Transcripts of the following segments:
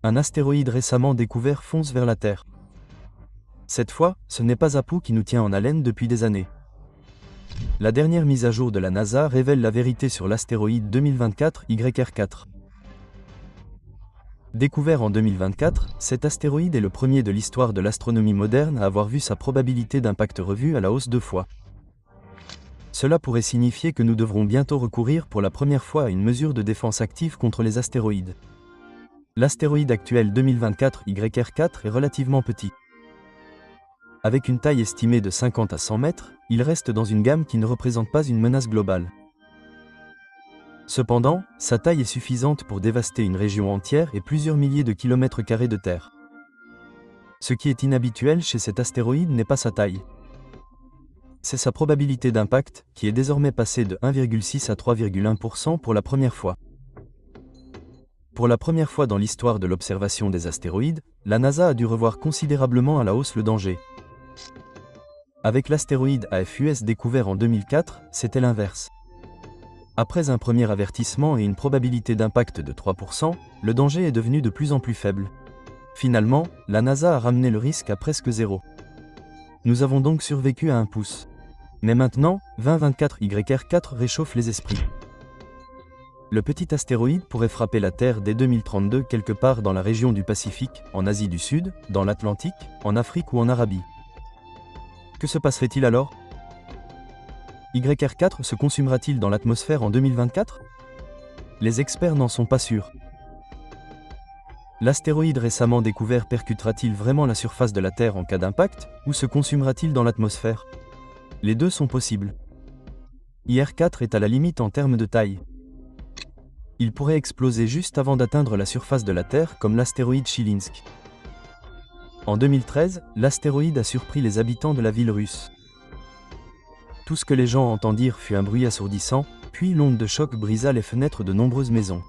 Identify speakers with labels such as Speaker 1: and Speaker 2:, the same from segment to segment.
Speaker 1: Un astéroïde récemment découvert fonce vers la Terre. Cette fois, ce n'est pas Apu qui nous tient en haleine depuis des années. La dernière mise à jour de la NASA révèle la vérité sur l'astéroïde 2024 YR4. Découvert en 2024, cet astéroïde est le premier de l'histoire de l'astronomie moderne à avoir vu sa probabilité d'impact revue à la hausse 2 fois. Cela pourrait signifier que nous devrons bientôt recourir pour la première fois à une mesure de défense active contre les astéroïdes. L'astéroïde actuel 2024 YR4 est relativement petit. Avec une taille estimée de 50 à 100 mètres, il reste dans une gamme qui ne représente pas une menace globale. Cependant, sa taille est suffisante pour dévaster une région entière et plusieurs milliers de kilomètres carrés de terre. Ce qui est inhabituel chez cet astéroïde n'est pas sa taille. C'est sa probabilité d'impact, qui est désormais passée de 1,6 à 3,1% pour la première fois. Pour la première fois dans l'histoire de l'observation des astéroïdes, la NASA a dû revoir considérablement à la hausse le danger. Avec l'astéroïde AFUS découvert en 2004, c'était l'inverse. Après un premier avertissement et une probabilité d'impact de 3%, le danger est devenu de plus en plus faible. Finalement, la NASA a ramené le risque à presque zéro. Nous avons donc survécu à un pouce. Mais maintenant, 2024 YR4 réchauffe les esprits. Le petit astéroïde pourrait frapper la Terre dès 2032 quelque part dans la région du Pacifique, en Asie du Sud, dans l'Atlantique, en Afrique ou en Arabie. Que se passerait-il alors ? YR4 se consumera-t-il dans l'atmosphère en 2024 ? Les experts n'en sont pas sûrs. L'astéroïde récemment découvert percutera-t-il vraiment la surface de la Terre en cas d'impact, ou se consumera-t-il dans l'atmosphère ? Les deux sont possibles. YR4 est à la limite en termes de taille. Il pourrait exploser juste avant d'atteindre la surface de la Terre comme l'astéroïde Chilinsk. En 2013, l'astéroïde a surpris les habitants de la ville russe. Tout ce que les gens entendirent fut un bruit assourdissant, puis l'onde de choc brisa les fenêtres de nombreuses maisons.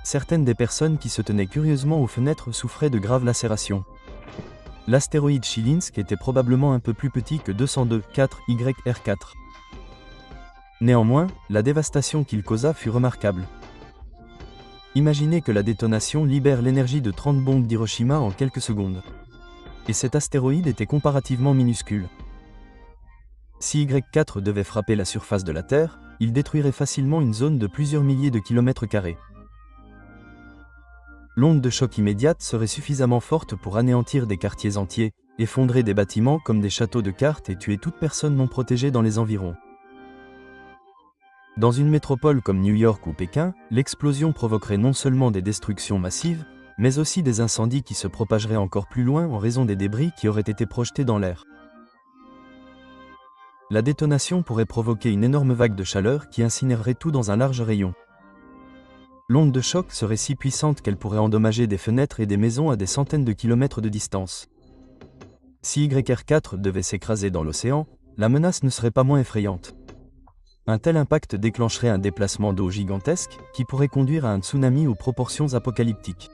Speaker 1: Certaines des personnes qui se tenaient curieusement aux fenêtres souffraient de graves lacérations. L'astéroïde Chilinsk était probablement un peu plus petit que 202,4 YR4. Néanmoins, la dévastation qu'il causa fut remarquable. Imaginez que la détonation libère l'énergie de 30 bombes d'Hiroshima en quelques secondes. Et cet astéroïde était comparativement minuscule. Si Y4 devait frapper la surface de la Terre, il détruirait facilement une zone de plusieurs milliers de kilomètres carrés. L'onde de choc immédiate serait suffisamment forte pour anéantir des quartiers entiers, effondrer des bâtiments comme des châteaux de cartes et tuer toute personne non protégée dans les environs. Dans une métropole comme New York ou Pékin, l'explosion provoquerait non seulement des destructions massives, mais aussi des incendies qui se propageraient encore plus loin en raison des débris qui auraient été projetés dans l'air. La détonation pourrait provoquer une énorme vague de chaleur qui incinérerait tout dans un large rayon. L'onde de choc serait si puissante qu'elle pourrait endommager des fenêtres et des maisons à des centaines de kilomètres de distance. Si YR4 devait s'écraser dans l'océan, la menace ne serait pas moins effrayante. Un tel impact déclencherait un déplacement d'eau gigantesque qui pourrait conduire à un tsunami aux proportions apocalyptiques.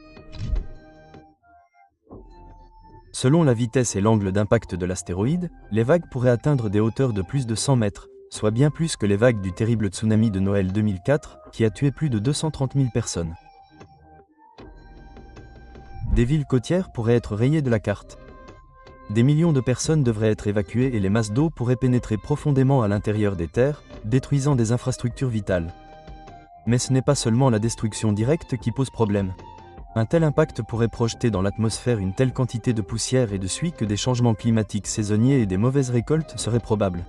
Speaker 1: Selon la vitesse et l'angle d'impact de l'astéroïde, les vagues pourraient atteindre des hauteurs de plus de 100 mètres, soit bien plus que les vagues du terrible tsunami de Noël 2004, qui a tué plus de 230 000 personnes. Des villes côtières pourraient être rayées de la carte. Des millions de personnes devraient être évacuées et les masses d'eau pourraient pénétrer profondément à l'intérieur des terres, détruisant des infrastructures vitales. Mais ce n'est pas seulement la destruction directe qui pose problème. Un tel impact pourrait projeter dans l'atmosphère une telle quantité de poussière et de suie que des changements climatiques saisonniers et des mauvaises récoltes seraient probables.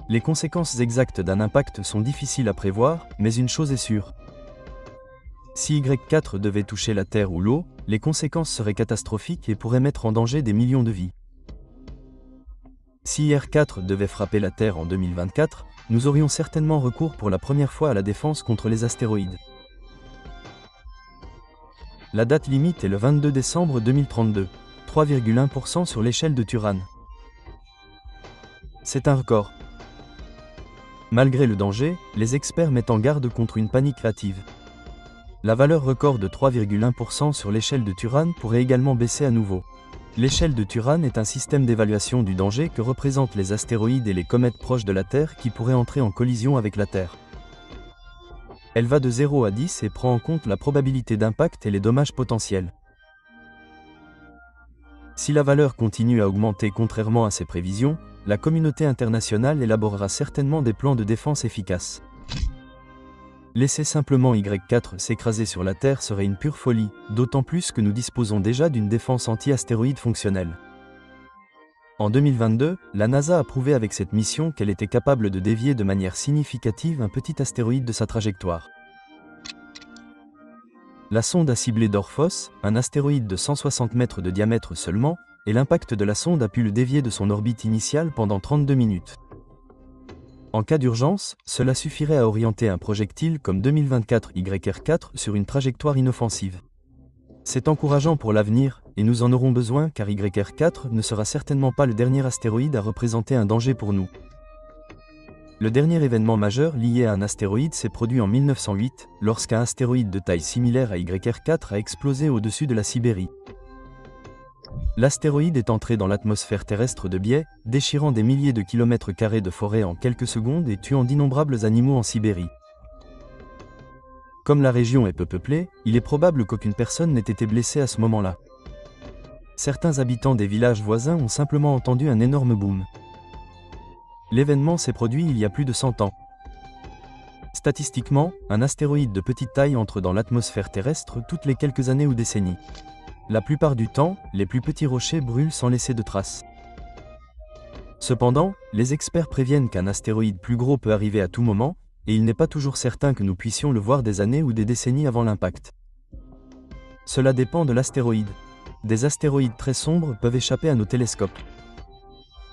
Speaker 1: Les conséquences exactes d'un impact sont difficiles à prévoir, mais une chose est sûre. Si Y4 devait toucher la Terre ou l'eau, les conséquences seraient catastrophiques et pourraient mettre en danger des millions de vies. Si YR4 devait frapper la Terre en 2024, nous aurions certainement recours pour la première fois à la défense contre les astéroïdes. La date limite est le 22 décembre 2032, 3,1% sur l'échelle de Turan. C'est un record. Malgré le danger, les experts mettent en garde contre une panique hâtive. La valeur record de 3,1% sur l'échelle de Turan pourrait également baisser à nouveau. L'échelle de Turan est un système d'évaluation du danger que représentent les astéroïdes et les comètes proches de la Terre qui pourraient entrer en collision avec la Terre. Elle va de 0 à 10 et prend en compte la probabilité d'impact et les dommages potentiels. Si la valeur continue à augmenter contrairement à ces prévisions, la communauté internationale élaborera certainement des plans de défense efficaces. Laisser simplement Y4 s'écraser sur la Terre serait une pure folie, d'autant plus que nous disposons déjà d'une défense anti-astéroïde fonctionnelle. En 2022, la NASA a prouvé avec cette mission qu'elle était capable de dévier de manière significative un petit astéroïde de sa trajectoire. La sonde a ciblé Dorphos, un astéroïde de 160 mètres de diamètre seulement, et l'impact de la sonde a pu le dévier de son orbite initiale pendant 32 minutes. En cas d'urgence, cela suffirait à orienter un projectile comme 2024 YR4 sur une trajectoire inoffensive. C'est encourageant pour l'avenir, et nous en aurons besoin car YR4 ne sera certainement pas le dernier astéroïde à représenter un danger pour nous. Le dernier événement majeur lié à un astéroïde s'est produit en 1908, lorsqu'un astéroïde de taille similaire à YR4 a explosé au-dessus de la Sibérie. L'astéroïde est entré dans l'atmosphère terrestre de biais, déchirant des milliers de kilomètres carrés de forêt en quelques secondes et tuant d'innombrables animaux en Sibérie. Comme la région est peu peuplée, il est probable qu'aucune personne n'ait été blessée à ce moment-là. Certains habitants des villages voisins ont simplement entendu un énorme boom. L'événement s'est produit il y a plus de 100 ans. Statistiquement, un astéroïde de petite taille entre dans l'atmosphère terrestre toutes les quelques années ou décennies. La plupart du temps, les plus petits rochers brûlent sans laisser de traces. Cependant, les experts préviennent qu'un astéroïde plus gros peut arriver à tout moment, et il n'est pas toujours certain que nous puissions le voir des années ou des décennies avant l'impact. Cela dépend de l'astéroïde. Des astéroïdes très sombres peuvent échapper à nos télescopes.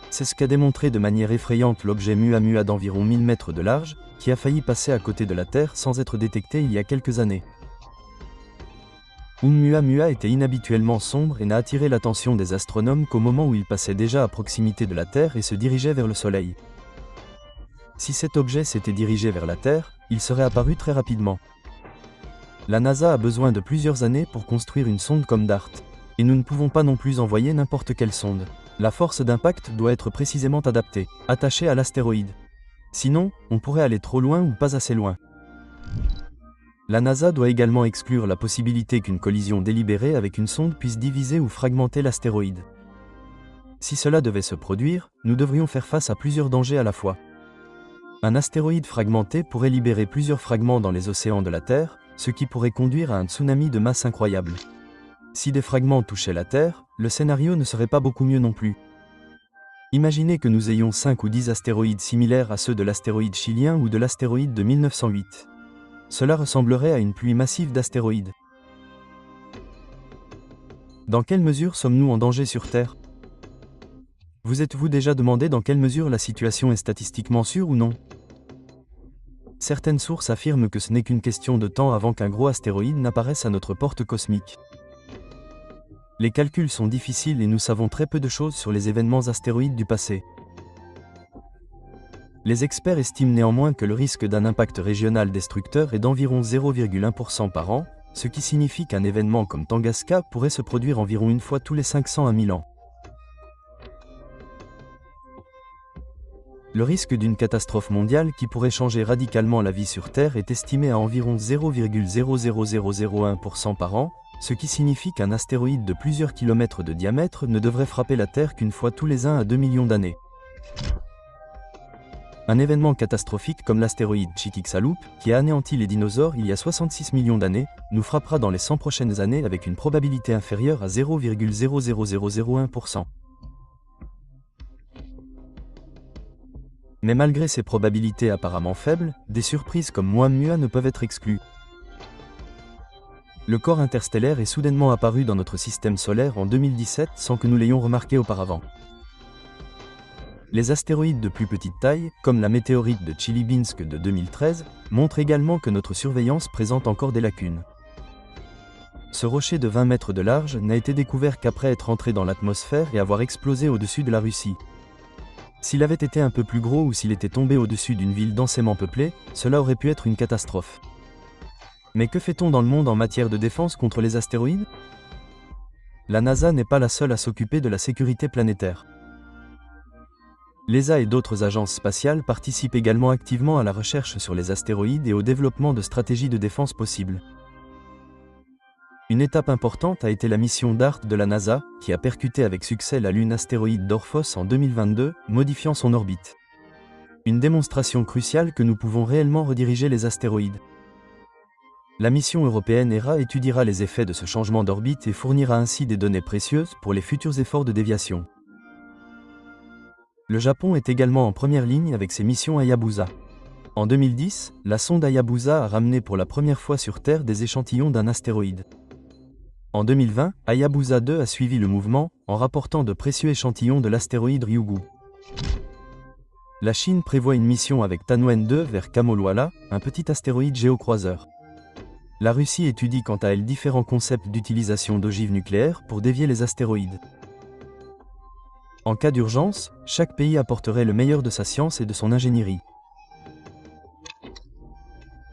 Speaker 1: C'est ce qu'a démontré de manière effrayante l'objet Muamua d'environ 1000 mètres de large, qui a failli passer à côté de la Terre sans être détecté il y a quelques années. Oumuamua était inhabituellement sombre et n'a attiré l'attention des astronomes qu'au moment où il passait déjà à proximité de la Terre et se dirigeait vers le Soleil. Si cet objet s'était dirigé vers la Terre, il serait apparu très rapidement. La NASA a besoin de plusieurs années pour construire une sonde comme DART, et nous ne pouvons pas non plus envoyer n'importe quelle sonde. La force d'impact doit être précisément adaptée, attachée à l'astéroïde. Sinon, on pourrait aller trop loin ou pas assez loin. La NASA doit également exclure la possibilité qu'une collision délibérée avec une sonde puisse diviser ou fragmenter l'astéroïde. Si cela devait se produire, nous devrions faire face à plusieurs dangers à la fois. Un astéroïde fragmenté pourrait libérer plusieurs fragments dans les océans de la Terre, ce qui pourrait conduire à un tsunami de masse incroyable. Si des fragments touchaient la Terre, le scénario ne serait pas beaucoup mieux non plus. Imaginez que nous ayons 5 ou 10 astéroïdes similaires à ceux de l'astéroïde chilien ou de l'astéroïde de 1908. Cela ressemblerait à une pluie massive d'astéroïdes. Dans quelle mesure sommes-nous en danger sur Terre? Vous êtes-vous déjà demandé dans quelle mesure la situation est statistiquement sûre ou non? Certaines sources affirment que ce n'est qu'une question de temps avant qu'un gros astéroïde n'apparaisse à notre porte cosmique. Les calculs sont difficiles et nous savons très peu de choses sur les événements astéroïdes du passé. Les experts estiment néanmoins que le risque d'un impact régional destructeur est d'environ 0,1% par an, ce qui signifie qu'un événement comme Tunguska pourrait se produire environ une fois tous les 500 à 1000 ans. Le risque d'une catastrophe mondiale qui pourrait changer radicalement la vie sur Terre est estimé à environ 0,00001% par an, ce qui signifie qu'un astéroïde de plusieurs kilomètres de diamètre ne devrait frapper la Terre qu'une fois tous les 1 à 2 millions d'années. Un événement catastrophique comme l'astéroïde Chicxulub, qui a anéanti les dinosaures il y a 66 millions d'années, nous frappera dans les 100 prochaines années avec une probabilité inférieure à 0,00001%. Mais malgré ces probabilités apparemment faibles, des surprises comme Oumuamua ne peuvent être exclues. Le corps interstellaire est soudainement apparu dans notre système solaire en 2017 sans que nous l'ayons remarqué auparavant. Les astéroïdes de plus petite taille, comme la météorite de Chelyabinsk de 2013, montrent également que notre surveillance présente encore des lacunes. Ce rocher de 20 mètres de large n'a été découvert qu'après être entré dans l'atmosphère et avoir explosé au-dessus de la Russie. S'il avait été un peu plus gros ou s'il était tombé au-dessus d'une ville densément peuplée, cela aurait pu être une catastrophe. Mais que fait-on dans le monde en matière de défense contre les astéroïdes? La NASA n'est pas la seule à s'occuper de la sécurité planétaire. L'ESA et d'autres agences spatiales participent également activement à la recherche sur les astéroïdes et au développement de stratégies de défense possibles. Une étape importante a été la mission DART de la NASA, qui a percuté avec succès la lune astéroïde d'Orphos en 2022, modifiant son orbite. Une démonstration cruciale que nous pouvons réellement rediriger les astéroïdes. La mission européenne ERA étudiera les effets de ce changement d'orbite et fournira ainsi des données précieuses pour les futurs efforts de déviation. Le Japon est également en première ligne avec ses missions Hayabusa. En 2010, la sonde Hayabusa a ramené pour la première fois sur Terre des échantillons d'un astéroïde. En 2020, Hayabusa 2 a suivi le mouvement, en rapportant de précieux échantillons de l'astéroïde Ryugu. La Chine prévoit une mission avec Tianwen 2 vers Kamolwala, un petit astéroïde géocroiseur. La Russie étudie quant à elle différents concepts d'utilisation d'ogives nucléaires pour dévier les astéroïdes. En cas d'urgence, chaque pays apporterait le meilleur de sa science et de son ingénierie.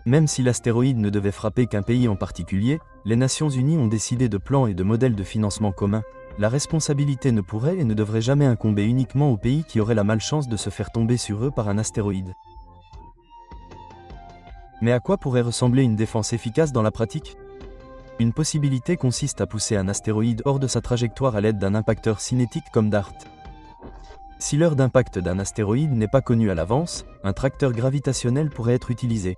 Speaker 1: Même si l'astéroïde ne devait frapper qu'un pays en particulier, les Nations Unies ont décidé de plans et de modèles de financement communs. La responsabilité ne pourrait et ne devrait jamais incomber uniquement aux pays qui auraient la malchance de se faire tomber sur eux par un astéroïde. Mais à quoi pourrait ressembler une défense efficace dans la pratique ? Une possibilité consiste à pousser un astéroïde hors de sa trajectoire à l'aide d'un impacteur cinétique comme DART. Si l'heure d'impact d'un astéroïde n'est pas connue à l'avance, un tracteur gravitationnel pourrait être utilisé.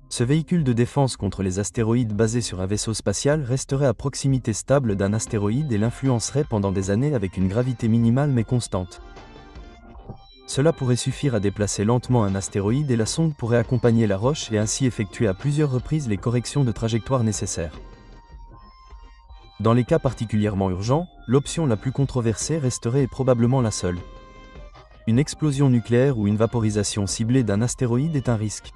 Speaker 1: Ce véhicule de défense contre les astéroïdes basé sur un vaisseau spatial resterait à proximité stable d'un astéroïde et l'influencerait pendant des années avec une gravité minimale mais constante. Cela pourrait suffire à déplacer lentement un astéroïde et la sonde pourrait accompagner la roche et ainsi effectuer à plusieurs reprises les corrections de trajectoire nécessaires. Dans les cas particulièrement urgents, l'option la plus controversée resterait et probablement la seule. Une explosion nucléaire ou une vaporisation ciblée d'un astéroïde est un risque.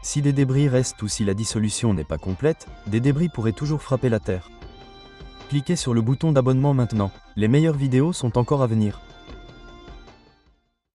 Speaker 1: Si des débris restent ou si la dissolution n'est pas complète, des débris pourraient toujours frapper la Terre. Cliquez sur le bouton d'abonnement maintenant, les meilleures vidéos sont encore à venir.